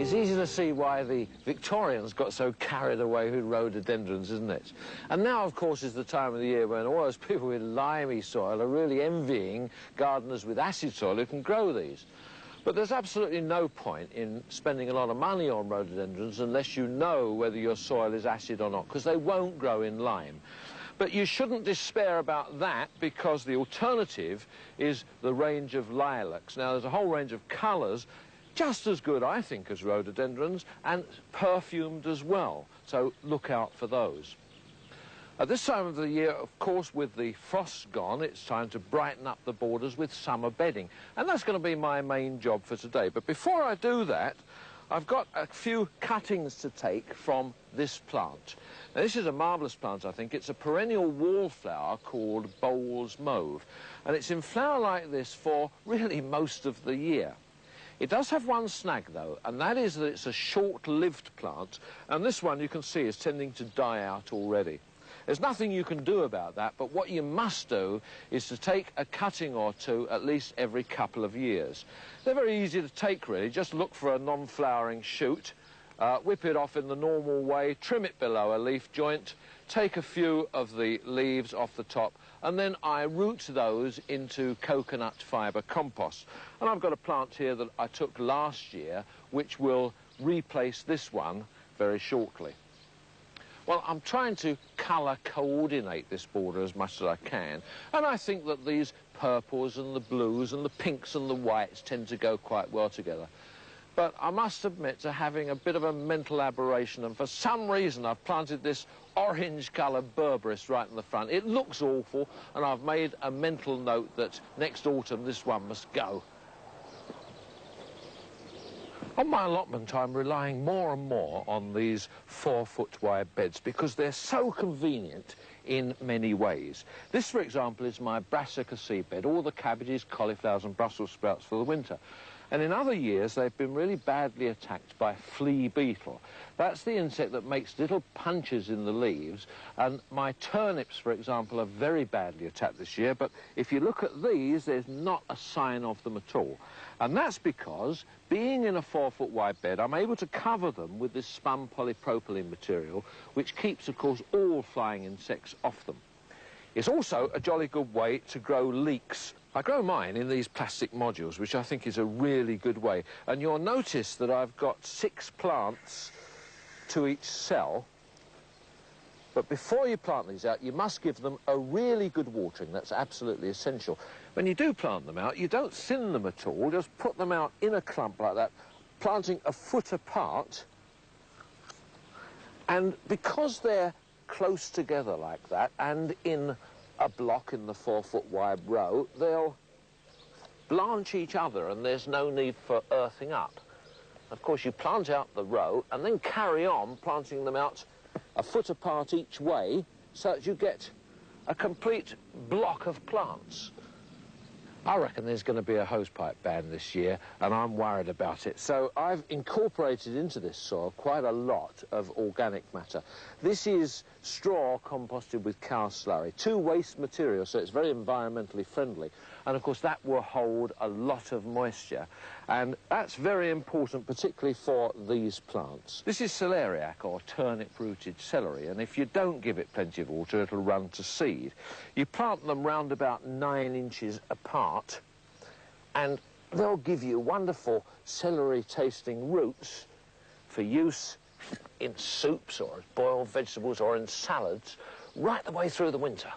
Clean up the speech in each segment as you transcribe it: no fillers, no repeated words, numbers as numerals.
It's easy to see why the Victorians got so carried away with rhododendrons, isn't it? And now, of course, is the time of the year when all those people with limey soil are really envying gardeners with acid soil who can grow these. But there's absolutely no point in spending a lot of money on rhododendrons unless you know whether your soil is acid or not, because they won't grow in lime. But you shouldn't despair about that, because the alternative is the range of lilacs. Now, there's a whole range of colours, just as good, I think, as rhododendrons, and perfumed as well. So look out for those. At this time of the year, of course, with the frost gone, it's time to brighten up the borders with summer bedding. And that's going to be my main job for today. But before I do that, I've got a few cuttings to take from this plant. Now, this is a marvellous plant, I think. It's a perennial wallflower called Bowles Mauve. And it's in flower like this for really most of the year. It does have one snag, though, and that is that it's a short-lived plant. And this one, you can see, is tending to die out already. There's nothing you can do about that, but what you must do is to take a cutting or two at least every couple of years. They're very easy to take, really. Just look for a non-flowering shoot, whip it off in the normal way, trim it below a leaf joint, take a few of the leaves off the top, and then I root those into coconut fibre compost. And I've got a plant here that I took last year, which will replace this one very shortly. Well, I'm trying to colour coordinate this border as much as I can, and I think that these purples and the blues and the pinks and the whites tend to go quite well together. But I must admit to having a bit of a mental aberration, and for some reason I've planted this orange-coloured berberis right in the front. It looks awful, and I've made a mental note that next autumn this one must go. On my allotment, I'm relying more and more on these 4-foot wide beds because they're so convenient in many ways. This, for example, is my brassica seed bed, all the cabbages, cauliflowers and Brussels sprouts for the winter. And in other years, they've been really badly attacked by flea beetle. That's the insect that makes little punches in the leaves. And my turnips, for example, are very badly attacked this year. But if you look at these, there's not a sign of them at all. And that's because, being in a 4-foot wide bed, I'm able to cover them with this spun polypropylene material, which keeps, of course, all flying insects off them. It's also a jolly good way to grow leeks. I grow mine in these plastic modules, which I think is a really good way. And you'll notice that I've got 6 plants to each cell. But before you plant these out, you must give them a really good watering. That's absolutely essential. When you do plant them out, you don't thin them at all. Just put them out in a clump like that, planting a foot apart. And because they're close together like that, and in a block in the 4-foot wide row, they'll blanch each other, and there's no need for earthing up. Of course, you plant out the row and then carry on planting them out a foot apart each way, so that you get a complete block of plants. I reckon there's going to be a hosepipe ban this year, and I'm worried about it. So I've incorporated into this soil quite a lot of organic matter. This is straw composted with cow slurry, 2 waste materials, so it's very environmentally friendly. And of course that will hold a lot of moisture, and that's very important, particularly for these plants. This is celeriac, or turnip-rooted celery, and if you don't give it plenty of water, it'll run to seed. You plant them round about 9 inches apart, and they'll give you wonderful celery-tasting roots for use in soups or as boiled vegetables or in salads right the way through the winter.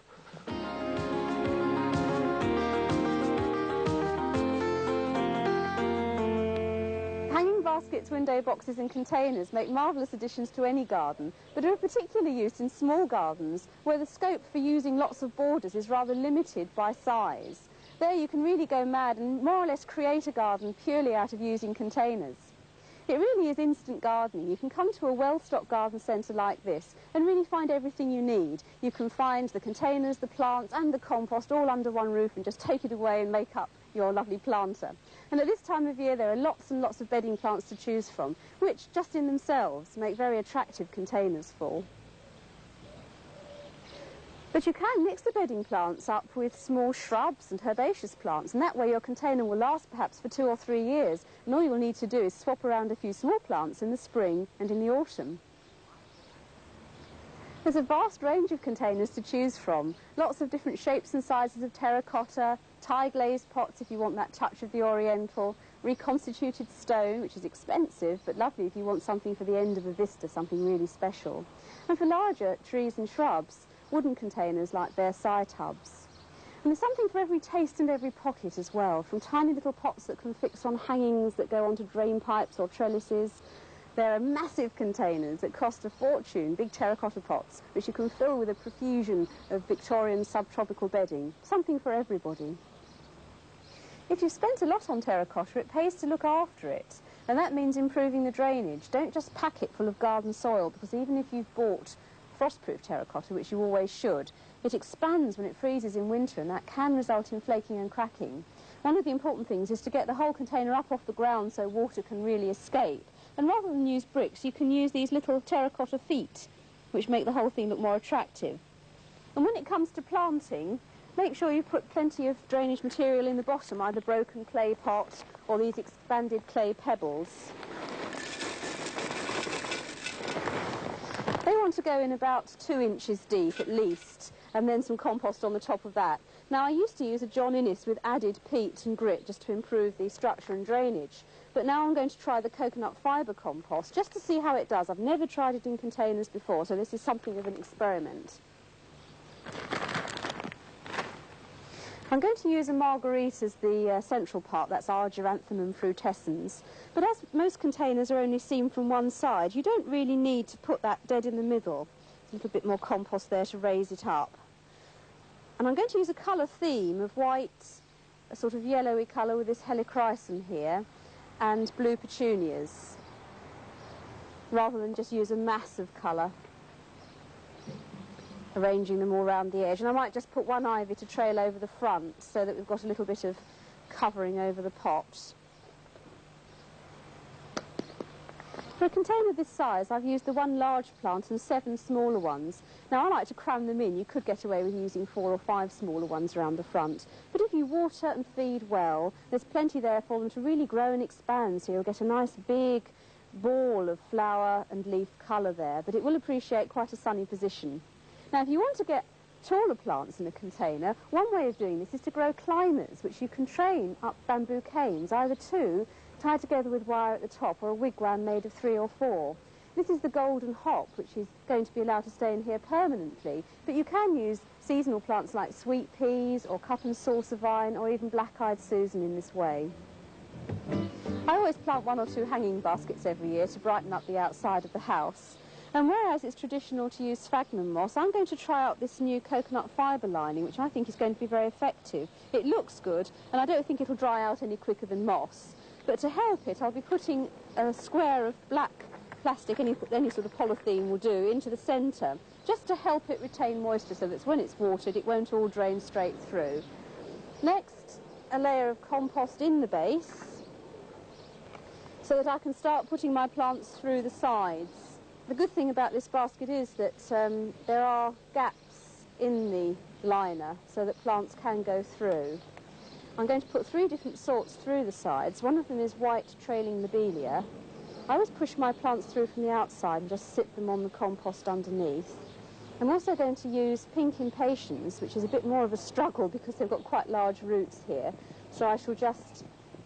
Hanging baskets, window boxes and containers make marvellous additions to any garden, but are of particular use in small gardens where the scope for using lots of borders is rather limited by size. There you can really go mad and more or less create a garden purely out of using containers. It really is instant gardening. You can come to a well-stocked garden centre like this and really find everything you need. You can find the containers, the plants and the compost all under one roof and just take it away and make up your lovely planter. And at this time of year there are lots and lots of bedding plants to choose from, which just in themselves make very attractive containers for. But you can mix the bedding plants up with small shrubs and herbaceous plants, and that way your container will last perhaps for 2 or 3 years, and all you'll need to do is swap around a few small plants in the spring and in the autumn. There's a vast range of containers to choose from, lots of different shapes and sizes of terracotta, tie-glazed pots if you want that touch of the oriental, reconstituted stone, which is expensive but lovely if you want something for the end of a vista, something really special. And for larger trees and shrubs, wooden containers like Versailles tubs. And there's something for every taste and every pocket as well, from tiny little pots that can fix on hangings that go onto drain pipes or trellises. There are massive containers that cost a fortune, big terracotta pots, which you can fill with a profusion of Victorian subtropical bedding, something for everybody. If you've spent a lot on terracotta, it pays to look after it, and that means improving the drainage. Don't just pack it full of garden soil, because even if you've bought frostproof terracotta, which you always should, it expands when it freezes in winter, and that can result in flaking and cracking. One of the important things is to get the whole container up off the ground so water can really escape. And rather than use bricks, you can use these little terracotta feet, which make the whole thing look more attractive. And when it comes to planting, make sure you put plenty of drainage material in the bottom, either broken clay pots or these expanded clay pebbles. They want to go in about 2 inches deep at least, and then some compost on the top of that. Now, I used to use a John Innes with added peat and grit just to improve the structure and drainage, but now I'm going to try the coconut fibre compost just to see how it does. I've never tried it in containers before, so this is something of an experiment. I'm going to use a marguerite as the central part, that's Argyranthemum frutescens. But as most containers are only seen from one side, you don't really need to put that dead in the middle. A little bit more compost there to raise it up. And I'm going to use a colour theme of white, a sort of yellowy colour with this helichrysum here, and blue petunias, rather than just use a mass of colour, arranging them all around the edge. And I might just put one ivy to trail over the front so that we've got a little bit of covering over the pot. For a container this size, I've used the 1 large plant and 7 smaller ones. Now, I like to cram them in. You could get away with using 4 or 5 smaller ones around the front. But if you water and feed well, there's plenty there for them to really grow and expand, so you'll get a nice big ball of flower and leaf colour there, but it will appreciate quite a sunny position. Now, if you want to get taller plants in a container, one way of doing this is to grow climbers, which you can train up bamboo canes, either 2 tied together with wire at the top, or a wigwam made of 3 or 4. This is the golden hop, which is going to be allowed to stay in here permanently, but you can use seasonal plants like sweet peas or cup and saucer vine or even black-eyed Susan in this way. I always plant 1 or 2 hanging baskets every year to brighten up the outside of the house. And whereas it's traditional to use sphagnum moss, I'm going to try out this new coconut fibre lining, which I think is going to be very effective. It looks good, and I don't think it'll dry out any quicker than moss. But to help it, I'll be putting a square of black plastic, any sort of polythene will do, into the centre, just to help it retain moisture so that when it's watered, it won't all drain straight through. Next, a layer of compost in the base, so that I can start putting my plants through the sides. The good thing about this basket is that there are gaps in the liner so that plants can go through. I'm going to put 3 different sorts through the sides. One of them is white trailing lobelia. I always push my plants through from the outside and just sit them on the compost underneath. I'm also going to use pink impatiens, which is a bit more of a struggle because they've got quite large roots here. So I shall just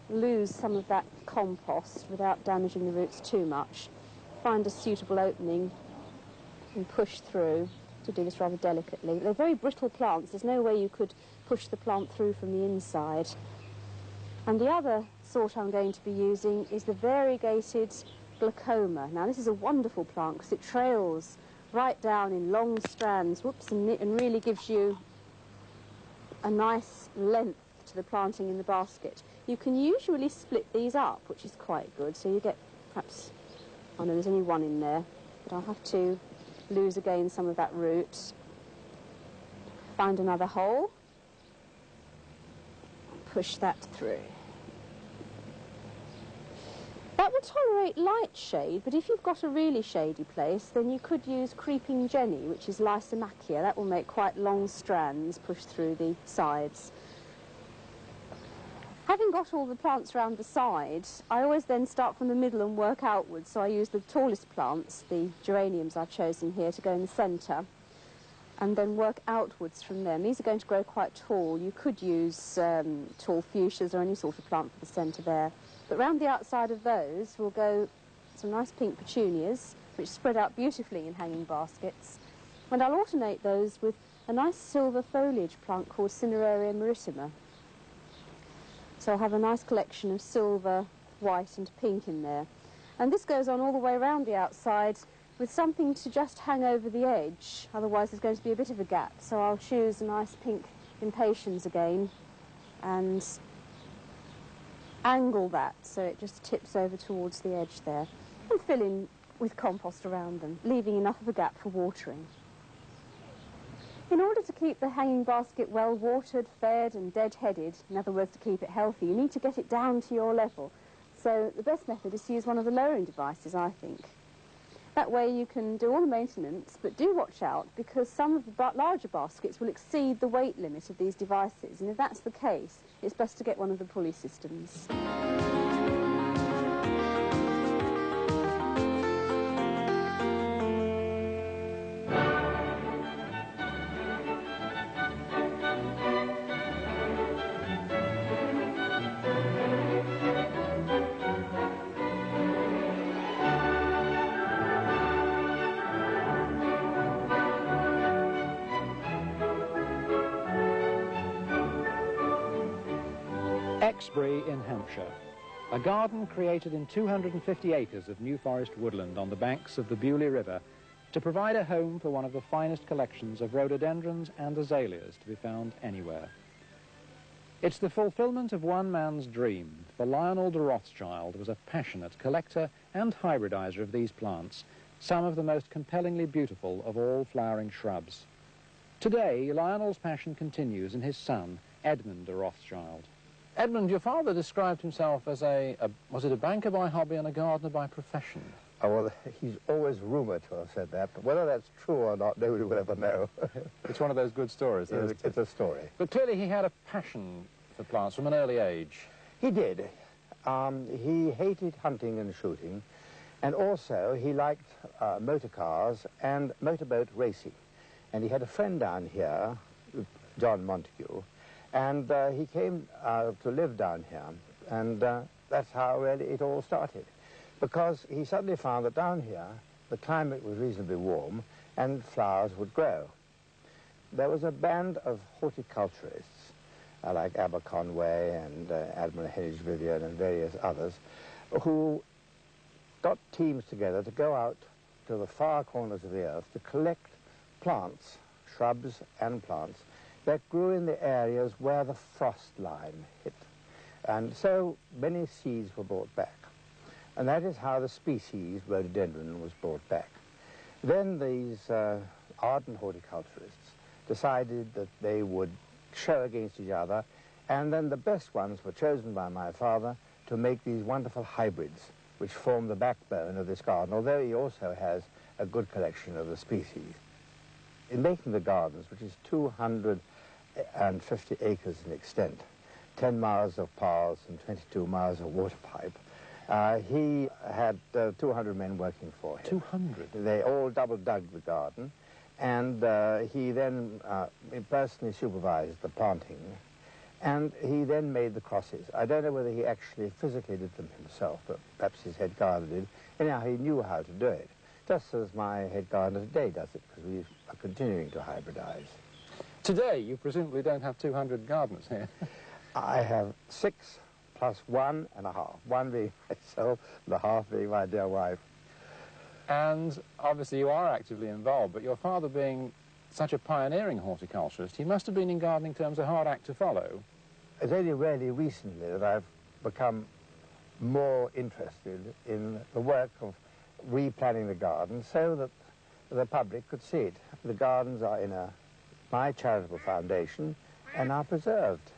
lose some of that compost without damaging the roots too much. Find a suitable opening and push through. To do this rather delicately. They're very brittle plants. There's no way you could push the plant through from the inside. And the other sort I'm going to be using is the variegated glaucoma. Now, this is a wonderful plant because it trails right down in long strands, and really gives you a nice length to the planting in the basket. You can usually split these up, which is quite good, so you get perhaps, oh no, there's only 1 in there, but I'll have to lose again some of that root. Find another hole, push that through. That will tolerate light shade, but if you've got a really shady place, then you could use creeping jenny, which is Lysomachia. That will make quite long strands pushed through the sides. Having got all the plants round the side, I always then start from the middle and work outwards. So I use the tallest plants, the geraniums I've chosen here, to go in the centre, and then work outwards from them. These are going to grow quite tall. You could use tall fuchsias or any sort of plant for the centre there. But round the outside of those will go some nice pink petunias, which spread out beautifully in hanging baskets. And I'll alternate those with a nice silver foliage plant called Cineraria marissima. So I'll have a nice collection of silver, white and pink in there. And this goes on all the way around the outside with something to just hang over the edge. Otherwise there's going to be a bit of a gap. So I'll choose a nice pink impatiens again and angle that so it just tips over towards the edge there. And fill in with compost around them, leaving enough of a gap for watering. In order to keep the hanging basket well watered, fed and dead-headed, in other words to keep it healthy, you need to get it down to your level. So the best method is to use one of the lowering devices, I think. That way you can do all the maintenance, but do watch out because some of the larger baskets will exceed the weight limit of these devices, and if that's the case, it's best to get one of the pulley systems. Exbury in Hampshire, a garden created in 250 acres of New Forest woodland on the banks of the Bewley River to provide a home for one of the finest collections of rhododendrons and azaleas to be found anywhere. It's the fulfillment of one man's dream, for Lionel de Rothschild was a passionate collector and hybridizer of these plants, some of the most compellingly beautiful of all flowering shrubs. Today, Lionel's passion continues in his son, Edmund de Rothschild. Edmund, your father described himself as was it a banker by hobby and a gardener by profession? Oh, well, he's always rumoured to have said that, but whether that's true or not, nobody will ever know. It's one of those good stories, though, isn't it? It's a story. But clearly he had a passion for plants from an early age. He did. He hated hunting and shooting, and also he liked motor cars and motorboat racing. And he had a friend down here, John Montague, and he came to live down here, and that's how really it all started. Because he suddenly found that down here, the climate was reasonably warm, and flowers would grow. There was a band of horticulturists, like Aberconway and Admiral Henry Vivian and various others, who got teams together to go out to the far corners of the earth to collect plants, shrubs and plants, that grew in the areas where the frost line hit. And so many seeds were brought back. And that is how the species rhododendron was brought back. Then these ardent horticulturists decided that they would show against each other, and then the best ones were chosen by my father to make these wonderful hybrids, which form the backbone of this garden, although he also has a good collection of the species. In making the gardens, which is 250 acres in extent, 10 miles of paths and 22 miles of water pipe, he had 200 men working for him. 200? They all double dug the garden, and he then personally supervised the planting, and he then made the crosses. I don't know whether he actually physically did them himself, but perhaps his head gardener did. Anyhow, he knew how to do it, just as my head gardener today does it, because we are continuing to hybridize. Today, you presumably don't have 200 gardeners here. I have 6 plus 1 and a half, 1 being myself, and the half being my dear wife. And obviously you are actively involved, but your father being such a pioneering horticulturist, he must have been in gardening terms a hard act to follow. It's only really recently that I've become more interested in the work of replanning the garden so that the public could see it. The gardens are in my charitable foundation and are preserved.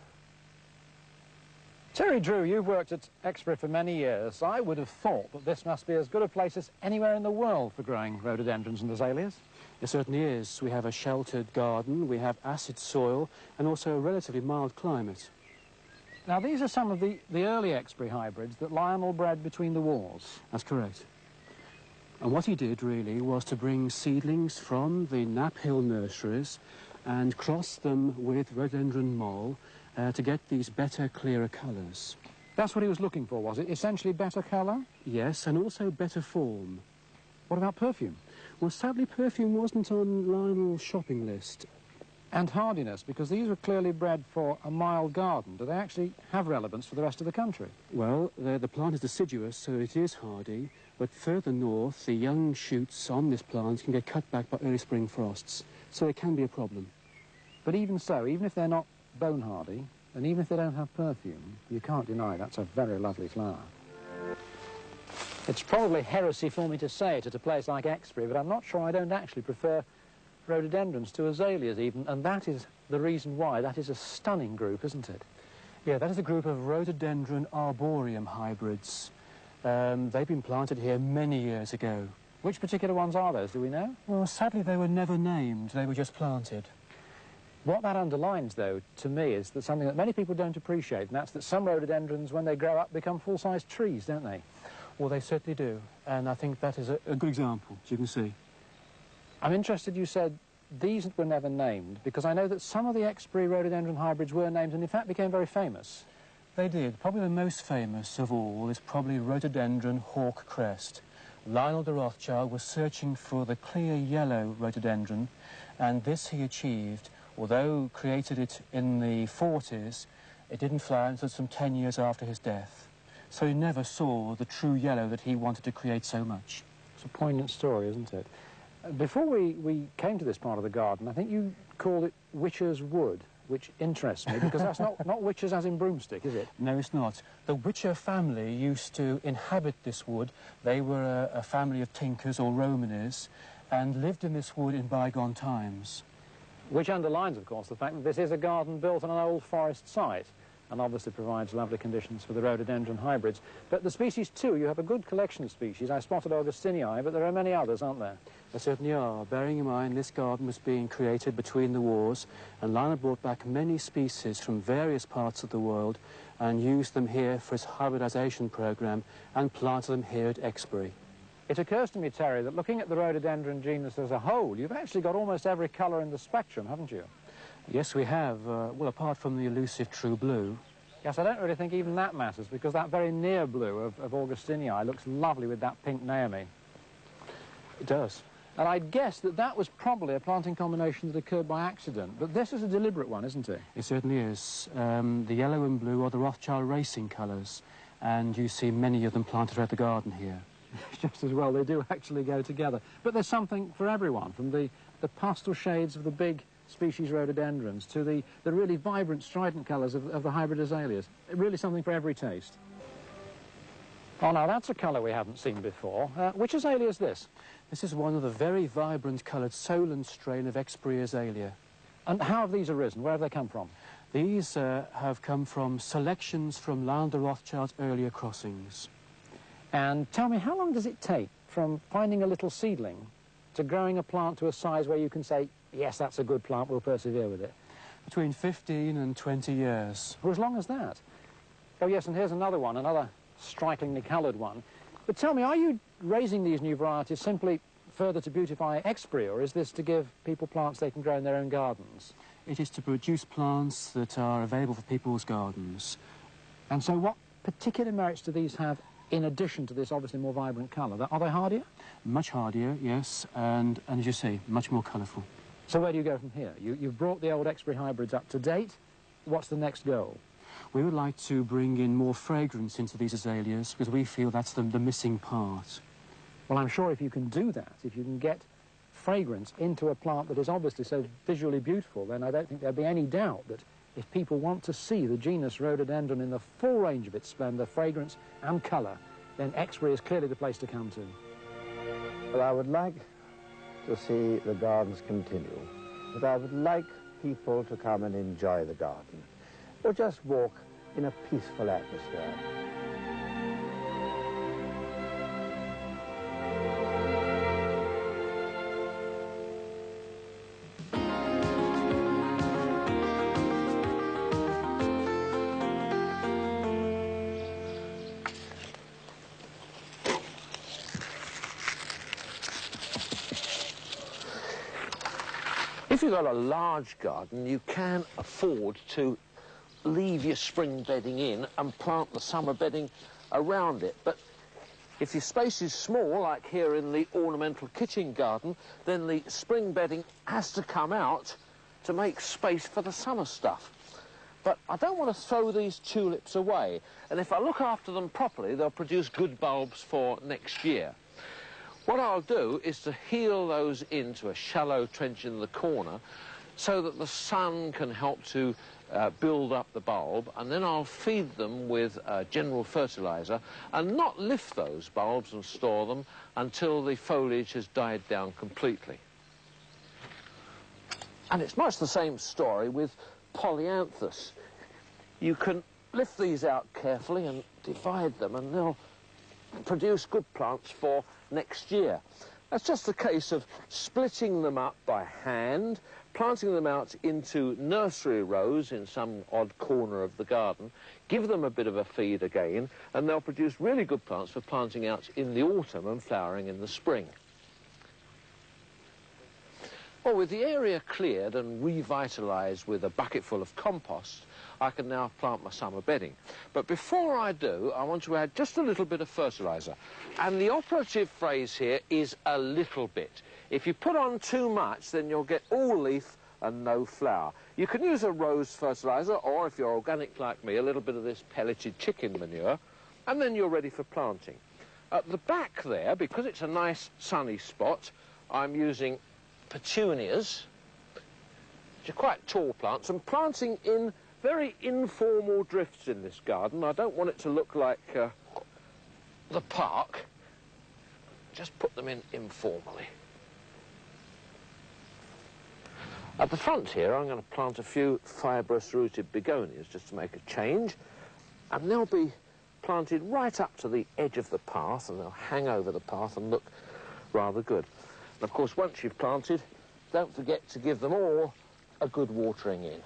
Terry Drew, you've worked at Exbury for many years. I would have thought that this must be as good a place as anywhere in the world for growing rhododendrons and azaleas. It certainly is. We have a sheltered garden, we have acid soil, and also a relatively mild climate. Now, these are some of the early Exbury hybrids that Lionel bred between the wars. That's correct. And what he did, really, was to bring seedlings from the Knapp Hill nurseries and cross them with rhododendron mole to get these better, clearer colours. That's what he was looking for, was it? Essentially better colour? Yes, and also better form. What about perfume? Well, sadly, perfume wasn't on Lionel's shopping list. And hardiness, because these were clearly bred for a mild garden. Do they actually have relevance for the rest of the country? Well, the plant is deciduous, so it is hardy, but further north, the young shoots on this plant can get cut back by early spring frosts, so it can be a problem. But even so, even if they're not bone hardy, and even if they don't have perfume, you can't deny that's a very lovely flower. It's probably heresy for me to say it at a place like Exbury, but I'm not sure I don't actually prefer rhododendrons to azaleas even, and that is the reason why. That is a stunning group, isn't it? Yeah, that is a group of rhododendron arboreum hybrids. They've been planted here many years ago. Which particular ones are those, do we know? Well, sadly, they were never named. They were just planted. What that underlines, though, to me, is that something that many people don't appreciate, and that's that some rhododendrons, when they grow up, become full-sized trees, don't they? Well, they certainly do, and I think that is a good example, as you can see. I'm interested you said these were never named, because I know that some of the Exbury rhododendron hybrids were named and in fact became very famous. They did. Probably the most famous of all is probably rhododendron hawk crest. Lionel de Rothschild was searching for the clear yellow rhododendron, and this he achieved. Although created it in the 40s, it didn't flower until some 10 years after his death. So he never saw the true yellow that he wanted to create so much. It's a poignant story, isn't it? Before we came to this part of the garden, I think you called it Witcher's Wood, which interests me, because that's not witches as in broomstick, is it? No, it's not. The Witcher family used to inhabit this wood. They were a family of tinkers or Romaners and lived in this wood in bygone times. Which underlines, of course, the fact that this is a garden built on an old forest site and obviously provides lovely conditions for the rhododendron hybrids. But the species, too, you have a good collection of species. I spotted Augustinii, but there are many others, aren't there? There certainly are. Bearing in mind this garden was being created between the wars, and Lionel brought back many species from various parts of the world and used them here for his hybridization program and planted them here at Exbury. It occurs to me, Terry, that looking at the rhododendron genus as a whole, you've actually got almost every colour in the spectrum, haven't you? Yes, we have. Well, apart from the elusive true blue. Yes, I don't really think even that matters, because that very near blue of Augustinii looks lovely with that pink Naomi. It does. And I'd guess that that was probably a planting combination that occurred by accident. But this is a deliberate one, isn't it? It certainly is. The yellow and blue are the Rothschild racing colours, and you see many of them planted throughout the garden here. Just as well, they do actually go together. But there's something for everyone, from the pastel shades of the big species rhododendrons to the really vibrant strident colours of the hybrid azaleas. Really something for every taste. Oh, now that's a colour we haven't seen before. Which azalea is this? This is one of the very vibrant coloured Solent strain of Exbury azalea. And how have these arisen? Where have they come from? These have come from selections from Lionel de Rothschild's earlier crossings. And tell me, how long does it take from finding a little seedling to growing a plant to a size where you can say, yes, that's a good plant, we'll persevere with it? Between 15 and 20 years. For as long as that? Oh, yes, and here's another one, another strikingly coloured one. But tell me, are you raising these new varieties simply further to beautify Exbury, or is this to give people plants they can grow in their own gardens? It is to produce plants that are available for people's gardens. And so what particular merits do these have in addition to this obviously more vibrant colour? Are they hardier? Much hardier, yes, and as you say, much more colourful. So where do you go from here? You've brought the old Exbury hybrids up to date. What's the next goal? We would like to bring in more fragrance into these azaleas because we feel that's the missing part. Well, I'm sure if you can do that, if you can get fragrance into a plant that is obviously so visually beautiful, then I don't think there'd be any doubt that if people want to see the genus rhododendron in the full range of its splendour, fragrance and colour, then Exbury is clearly the place to come to. Well, I would like to see the gardens continue, but I would like people to come and enjoy the garden, or just walk in a peaceful atmosphere. If you've got a large garden, you can afford to leave your spring bedding in and plant the summer bedding around it. But if your space is small, like here in the ornamental kitchen garden, then the spring bedding has to come out to make space for the summer stuff. But I don't want to throw these tulips away, and if I look after them properly, they'll produce good bulbs for next year. What I'll do is to heel those into a shallow trench in the corner so that the sun can help to build up the bulb, and then I'll feed them with general fertiliser and not lift those bulbs and store them until the foliage has died down completely. And it's much the same story with polyanthus. You can lift these out carefully and divide them, and they'll produce good plants for next year. That's just a case of splitting them up by hand, planting them out into nursery rows in some odd corner of the garden, give them a bit of a feed again, and they'll produce really good plants for planting out in the autumn and flowering in the spring. Well, with the area cleared and revitalised with a bucket full of compost, I can now plant my summer bedding. But before I do, I want to add just a little bit of fertiliser. And the operative phrase here is a little bit. If you put on too much, then you'll get all leaf and no flower. You can use a rose fertiliser, or if you're organic like me, a little bit of this pelleted chicken manure, and then you're ready for planting. At the back there, because it's a nice sunny spot, I'm using petunias, which are quite tall plants, and planting in very informal drifts in this garden. I don't want it to look like the park. Just put them in informally. At the front here, I'm going to plant a few fibrous-rooted begonias just to make a change, and they'll be planted right up to the edge of the path, and they'll hang over the path and look rather good. And of course, once you've planted, don't forget to give them all a good watering in.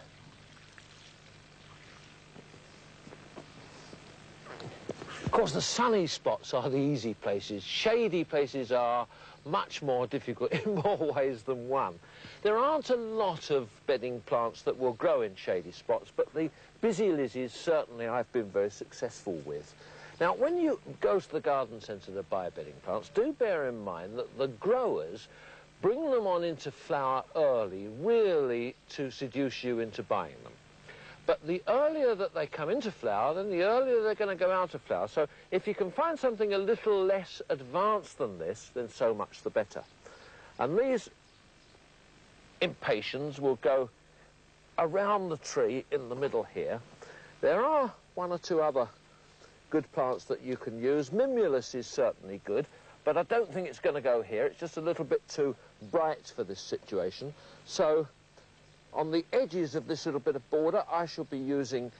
Of course, the sunny spots are the easy places. Shady places are much more difficult in more ways than one. There aren't a lot of bedding plants that will grow in shady spots, but the busy lizzies certainly I've been very successful with. Now, when you go to the garden centre to buy bedding plants, do bear in mind that the growers bring them on into flower early, really to seduce you into buying them. But the earlier that they come into flower, then the earlier they're going to go out of flower. So if you can find something a little less advanced than this, then so much the better. And these impatiens will go around the tree in the middle here. There are one or two other good plants that you can use. Mimulus is certainly good, but I don't think it's going to go here. It's just a little bit too bright for this situation. So on the edges of this little bit of border, I shall be using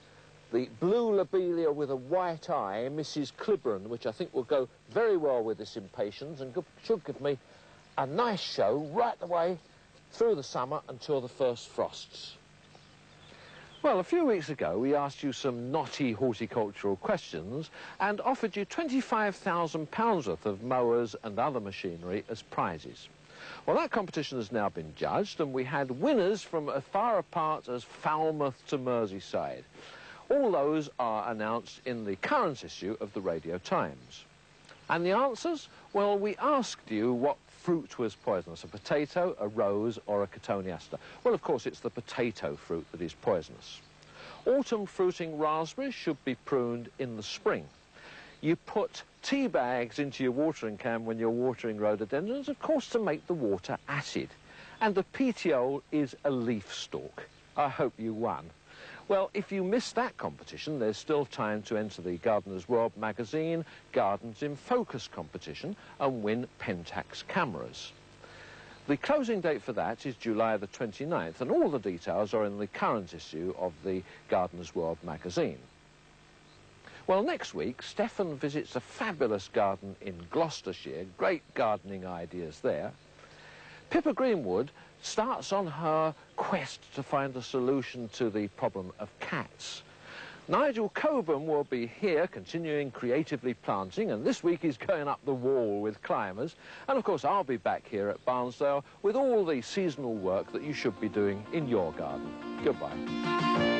the blue lobelia with a white eye, Mrs. Clibborn, which I think will go very well with this impatiens and should give me a nice show right the way through the summer until the first frosts. Well, a few weeks ago, we asked you some knotty horticultural questions and offered you £25,000 worth of mowers and other machinery as prizes. Well, that competition has now been judged, and we had winners from as far apart as Falmouth to Merseyside. All those are announced in the current issue of the Radio Times. And the answers? Well, we asked you what fruit was poisonous, a potato, a rose, or a cotoneaster. Well, of course, it's the potato fruit that is poisonous. Autumn fruiting raspberries should be pruned in the spring. You put tea bags into your watering can when you're watering rhododendrons, of course, to make the water acid. And the petiole is a leaf stalk. I hope you won. Well, if you missed that competition, there's still time to enter the Gardener's World magazine Gardens in Focus competition and win Pentax cameras. The closing date for that is July the 29th, and all the details are in the current issue of the Gardener's World magazine. Well, next week, Stefan visits a fabulous garden in Gloucestershire. Great gardening ideas there. Pippa Greenwood starts on her quest to find a solution to the problem of cats. Nigel Coburn will be here continuing creatively planting, and this week he's going up the wall with climbers. And of course I'll be back here at Barnsdale with all the seasonal work that you should be doing in your garden. Goodbye.